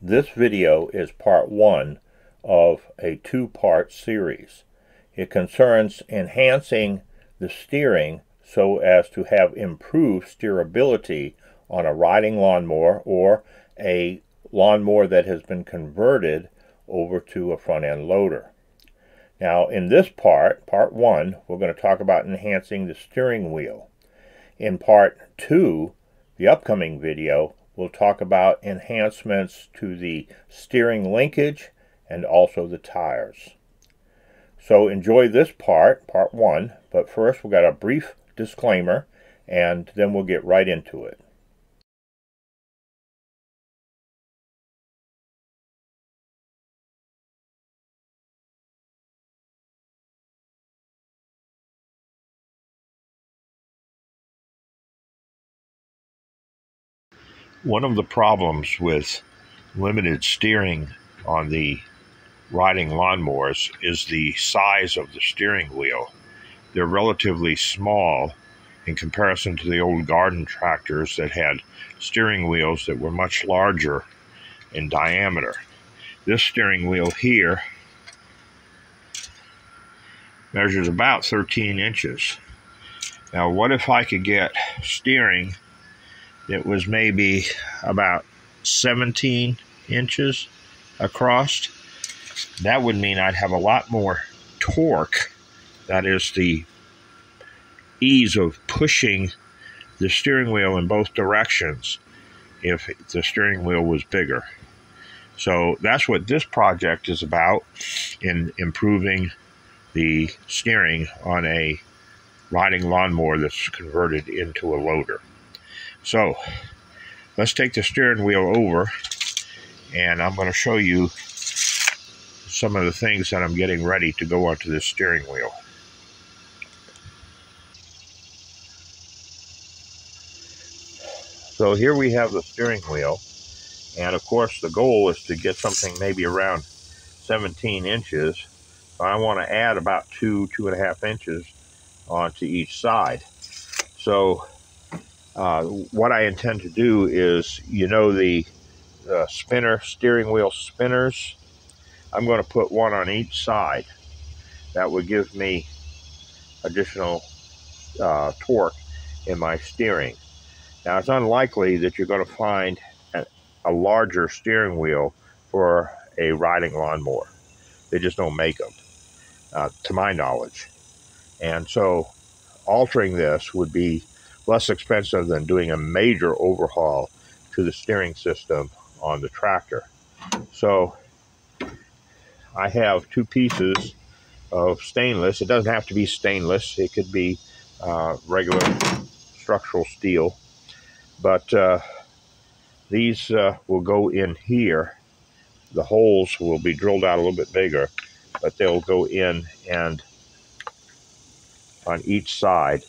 This video is part one of a two-part series. It concerns enhancing the steering so as to have improved steerability on a riding lawnmower or a lawnmower that has been converted over to a front-end loader. Now in this part one, we're going to talk about enhancing the steering wheel. In part two, the upcoming video, we'll talk about enhancements to the steering linkage and also the tires. So enjoy this part one, but first we've got a brief disclaimer and then we'll get right into it. One of the problems with limited steering on the riding lawnmowers is the size of the steering wheel. They're relatively small in comparison to the old garden tractors that had steering wheels that were much larger in diameter. This steering wheel here measures about 13 inches. Now what if I could get steering that was maybe about 17 inches across? That would mean I'd have a lot more torque. That is the ease of pushing the steering wheel in both directions if the steering wheel was bigger. So that's what this project is about, in improving the steering on a riding lawnmower that's converted into a loader. So let's take the steering wheel over and I'm going to show you some of the things that I'm getting ready to go onto this steering wheel. So here we have the steering wheel, and of course the goal is to get something maybe around 17 inches. So I want to add about 2.5 inches onto each side. So what I intend to do is, the steering wheel spinners, I'm going to put one on each side. That would give me additional torque in my steering. Now it's unlikely that you're going to find a larger steering wheel for a riding lawnmower. They just don't make them, to my knowledge. And so altering this would be less expensive than doing a major overhaul to the steering system on the tractor. So I have two pieces of stainless. It doesn't have to be stainless. It could be regular structural steel. But these will go in here. The holes will be drilled out a little bit bigger, but they'll go in and on each side,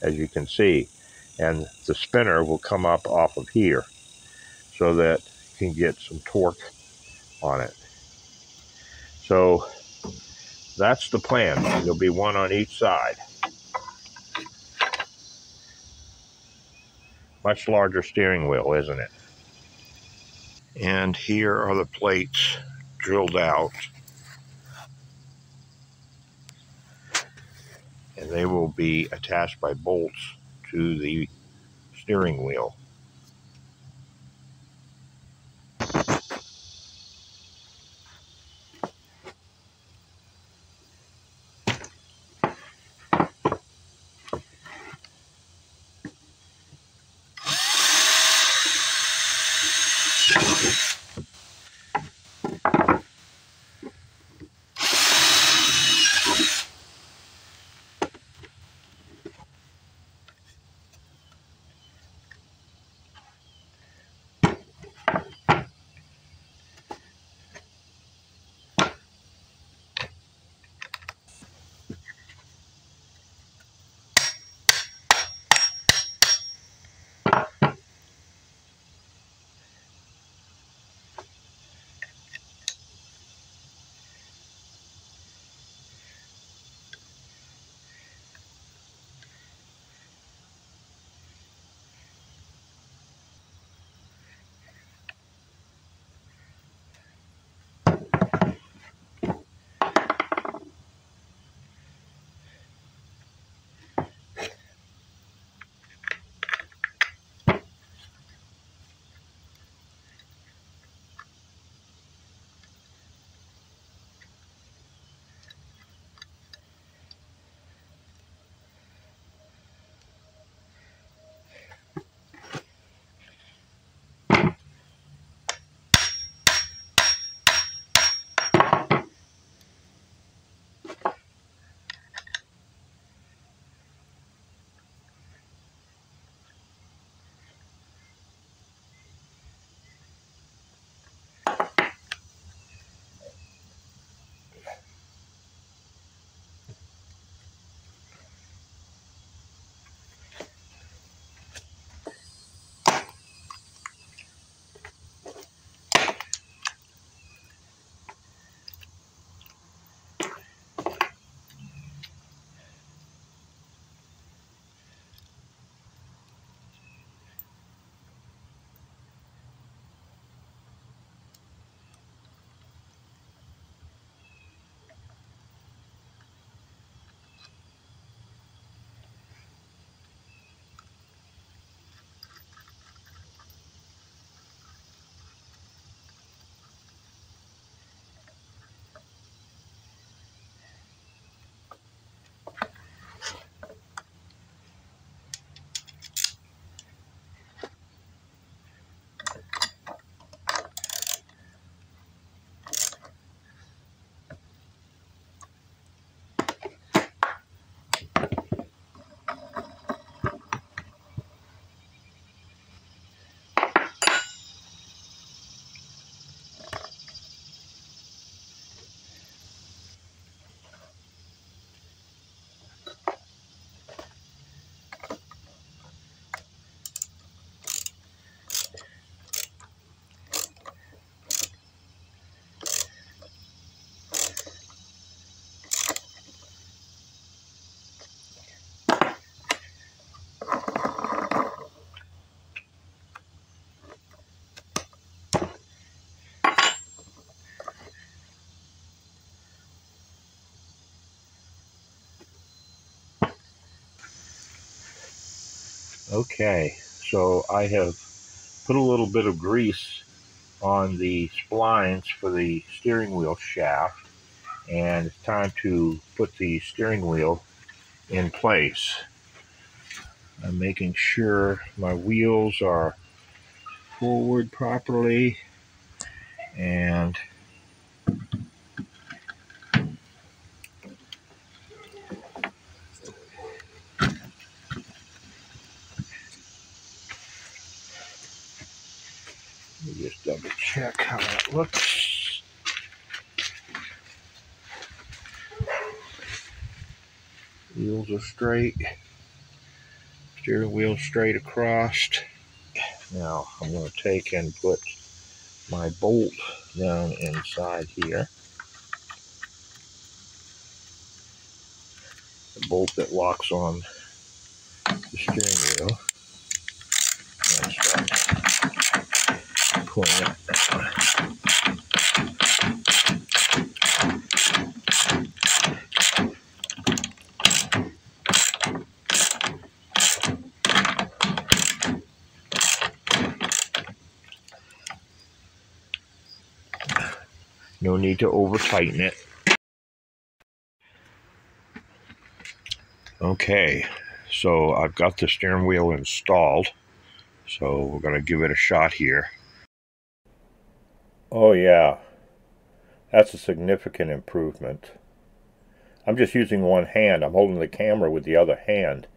as you can see. And the spinner will come up off of here so that you can get some torque on it. So that's the plan. There'll be one on each side. Much larger steering wheel, isn't it? And here are the plates drilled out. And they will be attached by bolts to the steering wheel. Okay, so I have put a little bit of grease on the splines for the steering wheel shaft, and it's time to put the steering wheel in place. I'm making sure my wheels are forward properly, and let me just double check how that looks. Wheels are straight, steering wheel straight across. Now I'm going to take and put my bolt down inside here. The bolt that locks on the steering wheel. And start pulling it down. No need to over tighten it. Okay, so I've got the steering wheel installed, so we're going to give it a shot here. Oh yeah, that's a significant improvement. I'm just using one hand. I'm holding the camera with the other hand,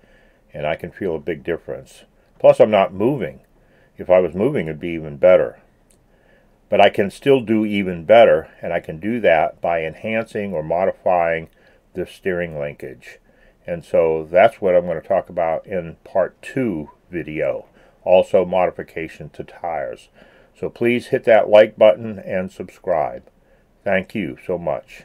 and I can feel a big difference. Plus, I'm not moving. If I was moving, it'd be even better. But I can still do even better, and I can do that by enhancing or modifying the steering linkage. And so that's what I'm going to talk about in part 2 video. Also modification to tires. So please hit that like button and subscribe. Thank you so much.